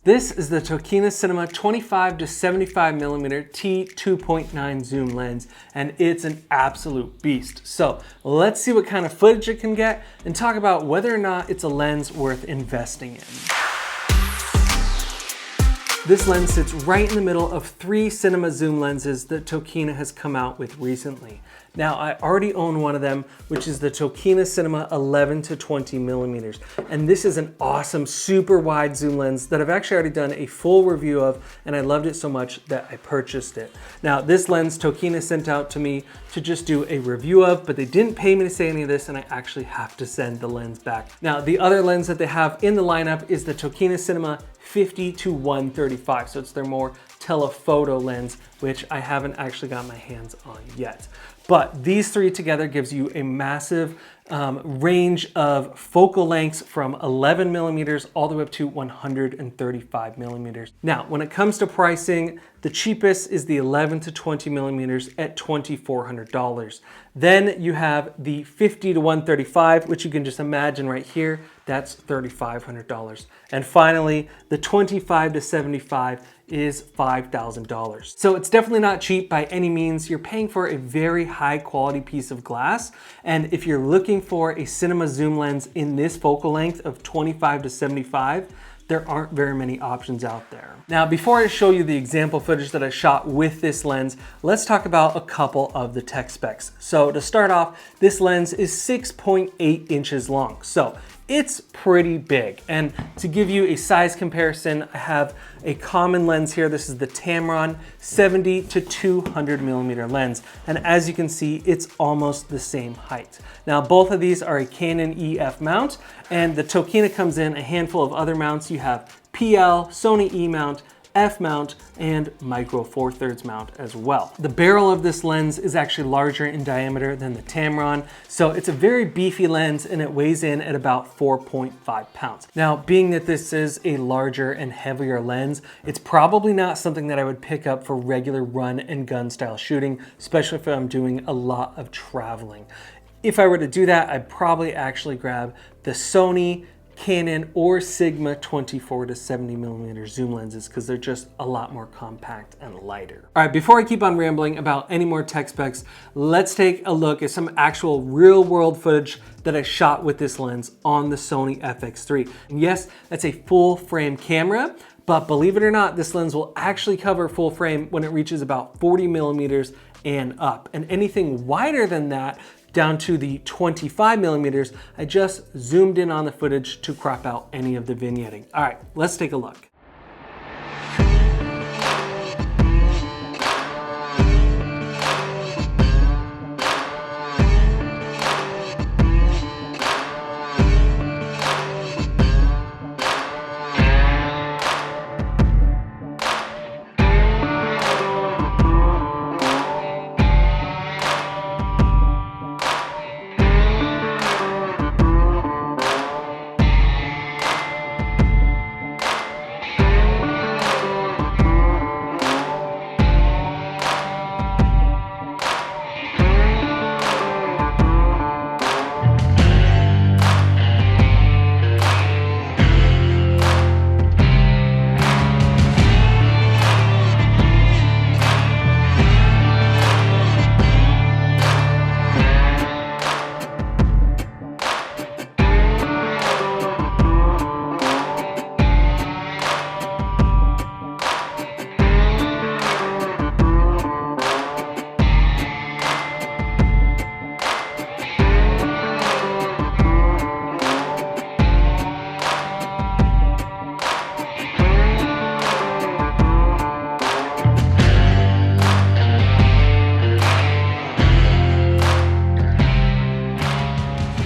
This is the Tokina Cinema 25-75mm T2.9 zoom lens, and it's an absolute beast. So let's see what kind of footage it can get and talk about whether or not it's a lens worth investing in. This lens sits right in the middle of 3 cinema zoom lenses that Tokina has come out with recently. Now, I already own one of them, which is the Tokina Cinema 11-20mm. And this is an awesome, super wide zoom lens that I've actually already done a full review of, and I loved it so much that I purchased it. Now, this lens Tokina sent out to me to just do a review of, but they didn't pay me to say any of this, and I actually have to send the lens back. Now, the other lens that they have in the lineup is the Tokina Cinema 50-135. So it's their more telephoto lens, which I haven't actually got my hands on yet. But these 3 together gives you a massive range of focal lengths from 11mm all the way up to 135mm. Now, when it comes to pricing, the cheapest is the 11-20mm at $2,400. Then you have the 50-135, which you can just imagine right here, that's $3,500. And finally, the 25-75 is $5,000. So it's definitely not cheap by any means. You're paying for a very high quality piece of glass. And if you're looking for a cinema zoom lens in this focal length of 25-75, there aren't very many options out there. Now, before I show you the example footage that I shot with this lens, let's talk about a couple of the tech specs. So to start off, this lens is 6.8 inches long. So it's pretty big. And to give you a size comparison, I have a common lens here. This is the Tamron 70-200mm lens. And as you can see, it's almost the same height. Now, both of these are a Canon EF mount, and the Tokina comes in a handful of other mounts. You have PL, Sony E mount, F mount, and micro 4/3 mount as well. The barrel of this lens is actually larger in diameter than the Tamron, so it's a very beefy lens and it weighs in at about 4.5 pounds. Now, being that this is a larger and heavier lens, it's probably not something that I would pick up for regular run and gun style shooting, especially if I'm doing a lot of traveling. If I were to do that, I'd probably actually grab the Sony, Canon, or Sigma 24-70mm zoom lenses because they're just a lot more compact and lighter. All right, before I keep on rambling about any more tech specs, let's take a look at some actual real world footage that I shot with this lens on the Sony FX3. And yes, that's a full frame camera, but believe it or not, this lens will actually cover full frame when it reaches about 40mm and up. And anything wider than that, down to the 25mm, I just zoomed in on the footage to crop out any of the vignetting. All right, let's take a look.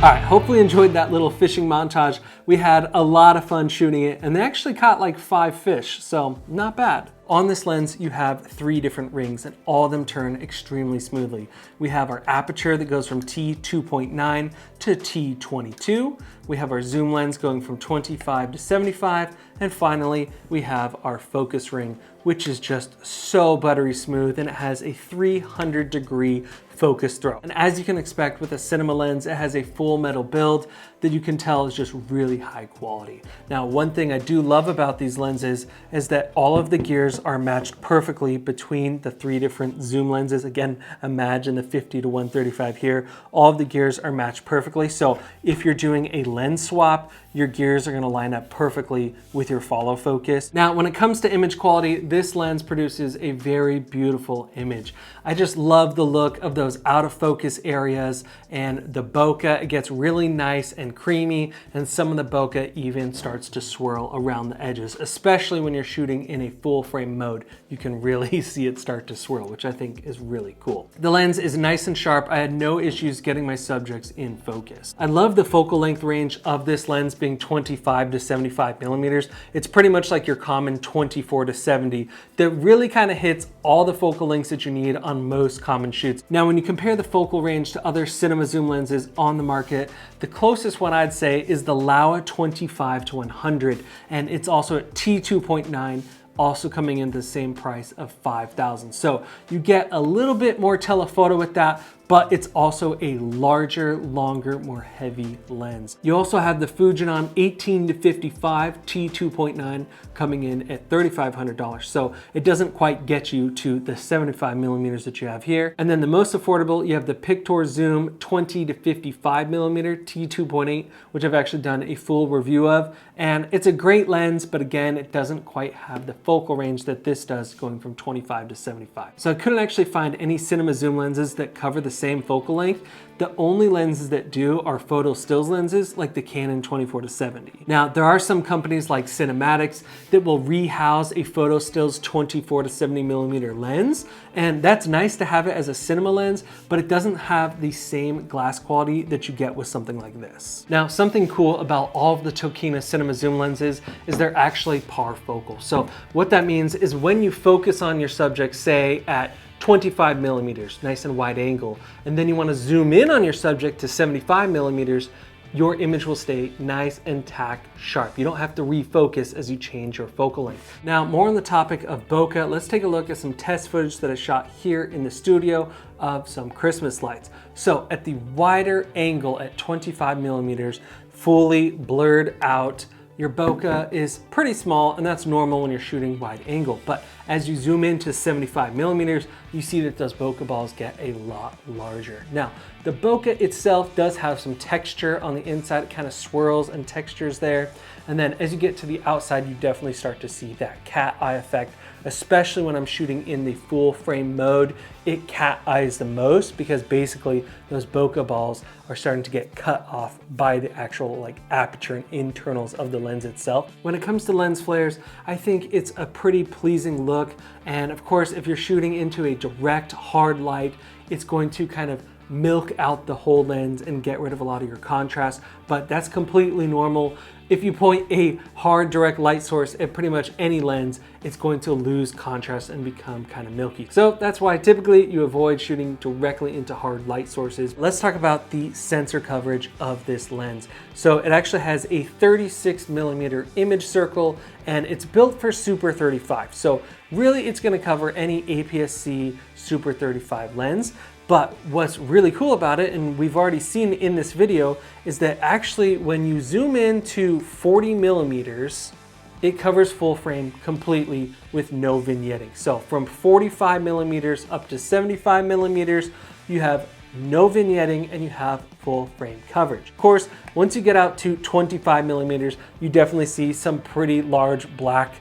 All right, hopefully you enjoyed that little fishing montage. We had a lot of fun shooting it, and they actually caught like 5 fish, so not bad. On this lens, you have 3 different rings and all of them turn extremely smoothly. We have our aperture that goes from T2.9 to T22. We have our zoom lens going from 25 to 75. And finally, we have our focus ring, which is just so buttery smooth, and it has a 300-degree focus throw. And as you can expect with a cinema lens, it has a full metal metal build that you can tell is just really high quality. Now, one thing I do love about these lenses is that all of the gears are matched perfectly between the 3 different zoom lenses. Again, imagine the 50 to 135 here. All of the gears are matched perfectly. So if you're doing a lens swap, your gears are gonna line up perfectly with your follow focus. Now, when it comes to image quality, this lens produces a very beautiful image. I just love the look of those out of focus areas and the bokeh. It gets really nice and creamy, and some of the bokeh even starts to swirl around the edges, especially when you're shooting in a full frame mode. You can really see it start to swirl, which I think is really cool. The lens is nice and sharp. I had no issues getting my subjects in focus. I love the focal length range of this lens being 25 to 75 millimeters. It's pretty much like your common 24 to 70 that really kind of hits all the focal lengths that you need on most common shoots. Now, when you compare the focal range to other cinema zoom lenses on the market, the closest one I'd say is the Laowa 25 to 100, and it's also at T2.9, also coming in the same price of $5,000. So you get a little bit more telephoto with that, but it's also a larger, longer, more heavy lens. You also have the Fujinon 18 to 55 T2.9 coming in at $3,500. So it doesn't quite get you to the 75 millimeters that you have here. And then the most affordable, you have the Pictor Zoom 20 to 55 millimeter T2.8, which I've actually done a full review of. And it's a great lens, but again, it doesn't quite have the focal range that this does, going from 25 to 75. So I couldn't actually find any cinema zoom lenses that cover the same focal length. The only lenses that do are photo stills lenses like the Canon 24 to 70. Now, there are some companies like Cinematics that will rehouse a photo stills 24 to 70 millimeter lens, and that's nice to have it as a cinema lens, but it doesn't have the same glass quality that you get with something like this. Now, something cool about all of the Tokina Cinema zoom lenses is they're actually parfocal. So what that means is when you focus on your subject, say at 25 millimeters, nice and wide angle, and then you want to zoom in on your subject to 75 millimeters, your image will stay nice and tack sharp. You don't have to refocus as you change your focal length. Now, more on the topic of bokeh, let's take a look at some test footage that I shot here in the studio of some Christmas lights. So at the wider angle at 25 millimeters, fully blurred out, your bokeh is pretty small, and that's normal when you're shooting wide angle. But as you zoom into 75 millimeters, you see that those bokeh balls get a lot larger. Now, the bokeh itself does have some texture on the inside. It kind of swirls and textures there. And then as you get to the outside, you definitely start to see that cat eye effect, especially when I'm shooting in the full frame mode. It cat eyes the most because basically those bokeh balls are starting to get cut off by the actual like aperture and internals of the lens itself. When it comes to lens flares, I think it's a pretty pleasing look. And of course, if you're shooting into a direct hard light, it's going to kind of milk out the whole lens and get rid of a lot of your contrast, but that's completely normal. If you point a hard direct light source at pretty much any lens, it's going to lose contrast and become kind of milky. So that's why typically you avoid shooting directly into hard light sources. Let's talk about the sensor coverage of this lens. So it actually has a 36 millimeter image circle, and it's built for Super 35. So really it's gonna cover any APS-C Super 35 lens. But what's really cool about it, and we've already seen in this video, is that actually when you zoom in to 40 millimeters, it covers full frame completely with no vignetting. So from 45 millimeters up to 75 millimeters, you have no vignetting and you have full frame coverage. Of course, once you get out to 25 millimeters, you definitely see some pretty large black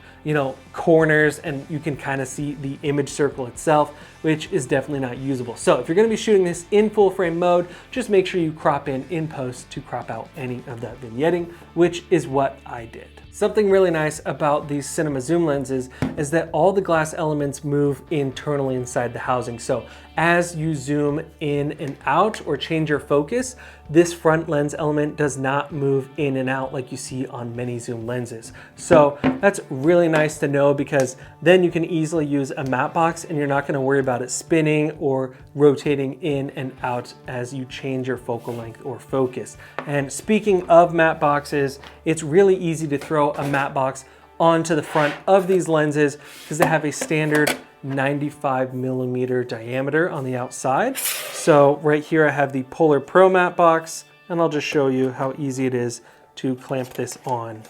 corners, and you can kind of see the image circle itself, which is definitely not usable. So if you're going to be shooting this in full frame mode, just make sure you crop in post to crop out any of that vignetting, which is what I did. Something really nice about these cinema zoom lenses is that all the glass elements move internally inside the housing. So as you zoom in and out or change your focus, this front lens element does not move in and out like you see on many zoom lenses. So that's really nice to know, because then you can easily use a matte box and you're not going to worry about it spinning or rotating in and out as you change your focal length or focus. And speaking of matte boxes, it's really easy to throw a matte box onto the front of these lenses because they have a standard 95 millimeter diameter on the outside. So right here I have the Polar Pro matte box. and I'll just show you how easy it is to clamp this on.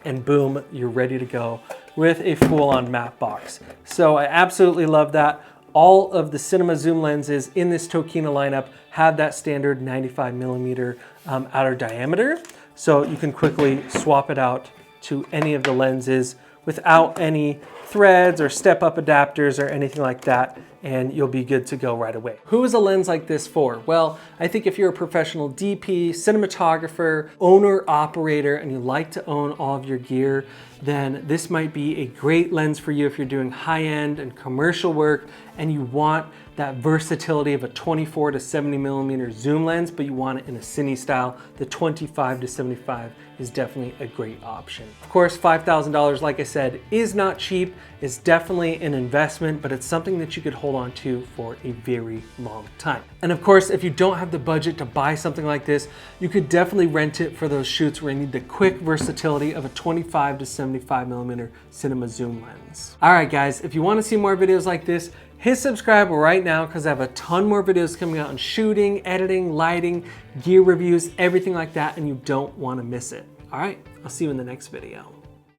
And boom, you're ready to go with a full-on matte box. So I absolutely love that. All of the cinema zoom lenses in this Tokina lineup have that standard 95mm outer diameter. So you can quickly swap it out to any of the lenses without any threads or step-up adapters or anything like that, and you'll be good to go right away. Who is a lens like this for? Well, I think if you're a professional DP, cinematographer, owner, operator, and you like to own all of your gear, then this might be a great lens for you if you're doing high-end and commercial work and you want that versatility of a 24-70mm zoom lens, but you want it in a cine style. The 25-75 is definitely a great option. Of course, $5,000, like I said, is not cheap. It's definitely an investment, but it's something that you could hold on to for a very long time. And of course, if you don't have the budget to buy something like this, you could definitely rent it for those shoots where you need the quick versatility of a 25-75mm cinema zoom lens. All right, guys, if you want to see more videos like this, hit subscribe right now because I have a ton more videos coming out on shooting, editing, lighting, gear reviews, everything like that, and you don't want to miss it. All right, I'll see you in the next video.